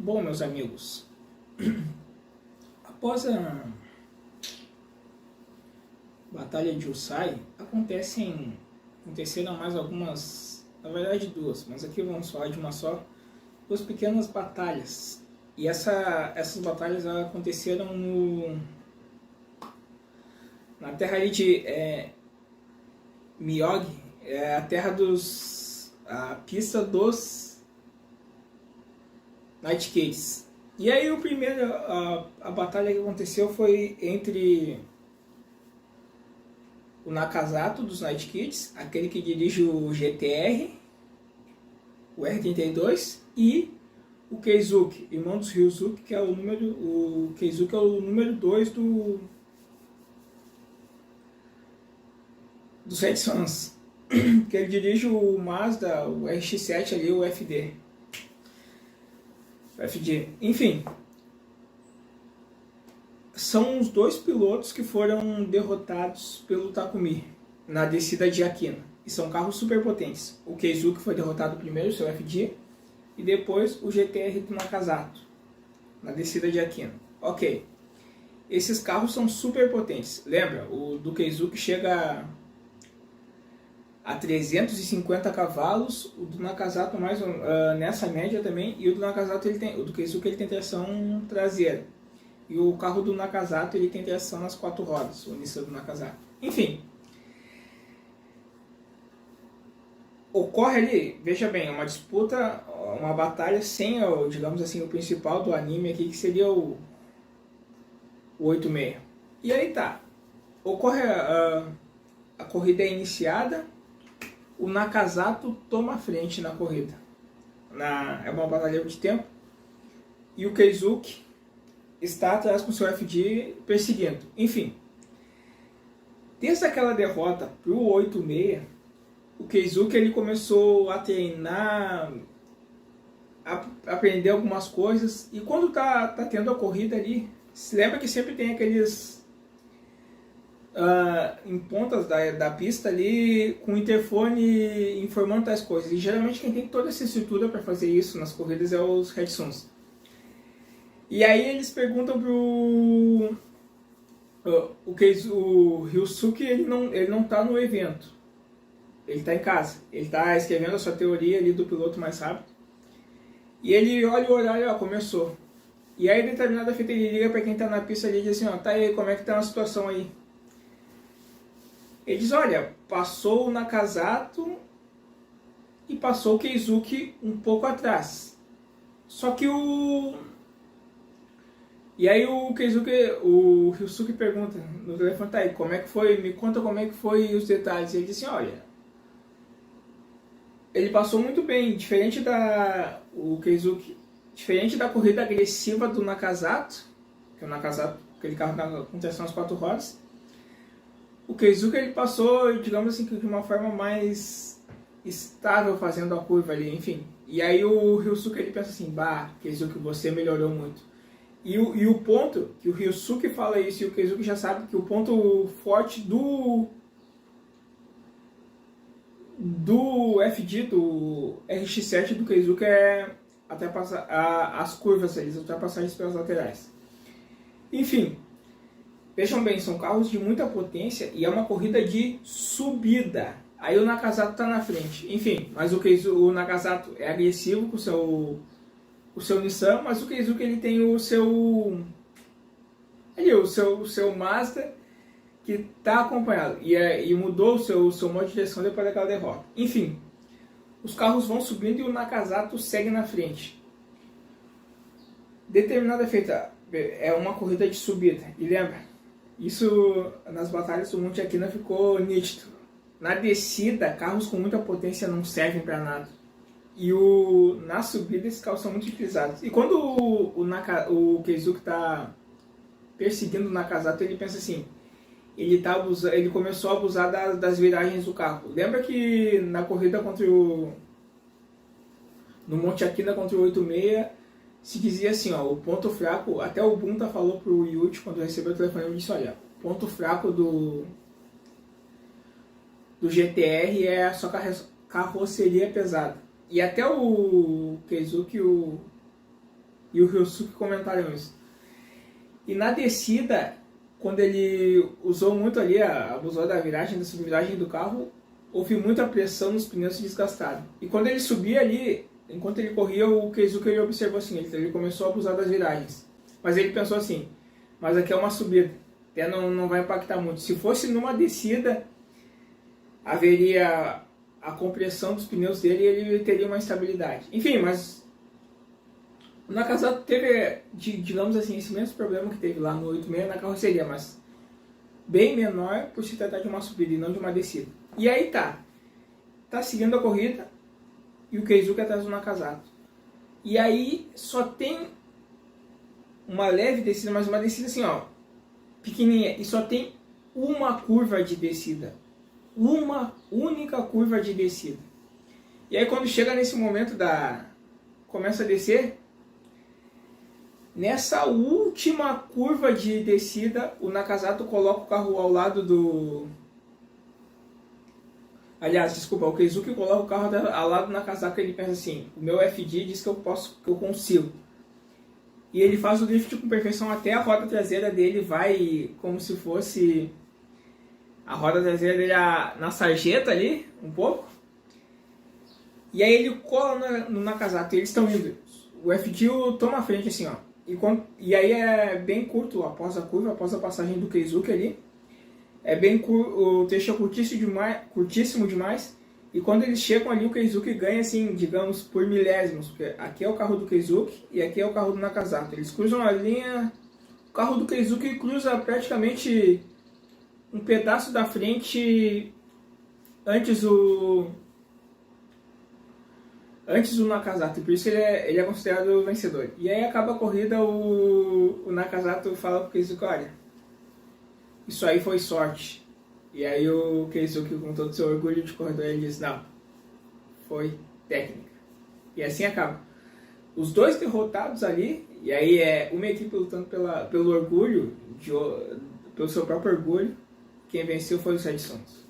Bom, meus amigos, após a Batalha de Usai, aconteceram mais algumas, na verdade duas, mas aqui vamos falar de uma só, duas pequenas batalhas. E essas batalhas aconteceram na terra ali de Miyagi, a terra a pista dos Night Kids. E aí a batalha que aconteceu foi entre o Nakazato dos Night Kids, aquele que dirige o GTR, o R32, e o Keizuki, irmão dos Ryuzuki, que é o Keizuki é o número 2 dos Red Suns, que ele dirige o Mazda, o RX-7 ali, o FD. Enfim, são os dois pilotos que foram derrotados pelo Takumi na descida de Akina. E são carros super potentes. O Keizuki foi derrotado primeiro, seu FD, e depois o GTR do Nakazato, na descida de Akina. Ok, esses carros são super potentes. Lembra, o do Keizuki chega a 350 cavalos, o do Nakazato mais nessa média também, e o do Nakazato o do Keizuki ele tem tração traseira. E o carro do Nakazato ele tem tração nas 4 rodas, o Nissan do Nakazato. Enfim, ocorre ali, veja bem, uma disputa, uma batalha sem, digamos assim, o principal do anime aqui, que seria o 86. E aí tá, ocorre a corrida é iniciada, o Nakazato toma a frente na corrida. É uma batalha de tempo. E o Keizuki está atrás com seu FD perseguindo. Enfim, desde aquela derrota para o 86, o Keizuki ele começou a treinar, a aprender algumas coisas. E quando tá tendo a corrida ali, se lembra que sempre tem aqueles em pontas da pista ali com o interfone informando tais coisas. E geralmente quem tem toda essa estrutura para fazer isso nas corridas é os Red Suns. E aí eles perguntam pro o Ryusuke, ele não tá no evento. Ele tá em casa. Ele tá escrevendo a sua teoria ali do piloto mais rápido. E ele olha o horário, começou. E aí, determinada feita, ele liga para quem tá na pista ali e diz assim, tá aí, como é que tá a situação aí? Ele diz, olha, passou o Nakazato e passou o Keizuki um pouco atrás. Só que E aí o Ryusuke pergunta no telefone, tá aí, como é que foi? Me conta como é que foi os detalhes. Ele disse, olha, ele passou muito bem, diferente da corrida agressiva do Nakazato, que é o Nakazato, aquele carro com tração às 4 rodas. O Keizuki ele passou, digamos assim, de uma forma mais estável fazendo a curva ali, enfim. E aí o Ryusuke ele pensa assim, Keizuki, você melhorou muito. E o ponto que o Ryusuke fala isso e o Keizuki já sabe que o ponto forte do FD, do RX-7 do Keizuki é as curvas, as ultrapassagens pelas laterais. Enfim, vejam bem, são carros de muita potência e é uma corrida de subida. Aí o Nakazato está na frente. Enfim, mas o Nakazato é agressivo com o seu Nissan, mas o Keizuki ele tem o seu Mazda que está acompanhado e mudou o seu modo de direção depois daquela derrota. Enfim, os carros vão subindo e o Nakazato segue na frente. Determinada feita é uma corrida de subida. E lembra, isso nas batalhas do Monte Akina ficou nítido. Na descida, carros com muita potência não servem para nada. E na subida esses carros são muito utilizados. E quando o Keizuki está perseguindo o Nakazato, ele pensa assim, ele começou a abusar das viragens do carro. Lembra que na corrida no Monte Akina contra o 86, se dizia assim, o ponto fraco, até o Bunta falou pro Yuichi quando recebeu o telefone, ele disse, olha, o ponto fraco do GTR é a sua carroceria pesada. E até o Keizuki e o Ryosuke comentaram isso. E na descida, quando ele usou muito ali, abusou da viragem, da subviragem do carro, houve muita pressão nos pneus se desgastaram. E quando ele subia ali, enquanto ele corria, o Keisuke ele observou assim, ele começou a abusar das viragens. Mas ele pensou assim, mas aqui é uma subida, até não vai impactar muito. Se fosse numa descida, haveria a compressão dos pneus dele e ele teria uma estabilidade. Enfim, mas o Nakazato teve, digamos assim, esse mesmo problema que teve lá no 86 na carroceria, mas bem menor por se tratar de uma subida e não de uma descida. E aí tá seguindo a corrida e o Keisuke atrás do Nakazato. E aí só tem uma leve descida, mas uma descida assim, ó, pequenininha, e só tem uma curva de descida. Uma única curva de descida. E aí quando chega nesse momento começa a descer, nessa última curva de descida, o Nakazato coloca o carro ao lado do... Aliás, desculpa, o Keisuke coloca o carro ao lado do Nakazato e ele pensa assim, o meu FD diz que eu consigo. E ele faz o drift com perfeição até a roda traseira dele vai como se fosse a roda traseira dele na sarjeta ali, um pouco. E aí ele cola no Nakazato e eles estão indo. O FD toma a frente assim, ó. E aí é bem curto após a curva, após a passagem do Keisuke ali. É bem curto, o trecho é curtíssimo demais. E quando eles chegam ali, o Keisuke ganha, assim, digamos, por milésimos. Porque aqui é o carro do Keisuke e aqui é o carro do Nakazato. Eles cruzam a linha, o carro do Keisuke cruza praticamente um pedaço da frente antes do Nakazato. Por isso ele é considerado o vencedor. E aí acaba a corrida, o Nakazato fala pro Keisuke, olha, isso aí foi sorte. E aí o Keisuke, com todo o seu orgulho de corredor, ele diz, não, foi técnica. E assim acaba. Os dois derrotados ali, e aí é uma equipe lutando pelo orgulho, pelo seu próprio orgulho, quem venceu foi o Sete Sons.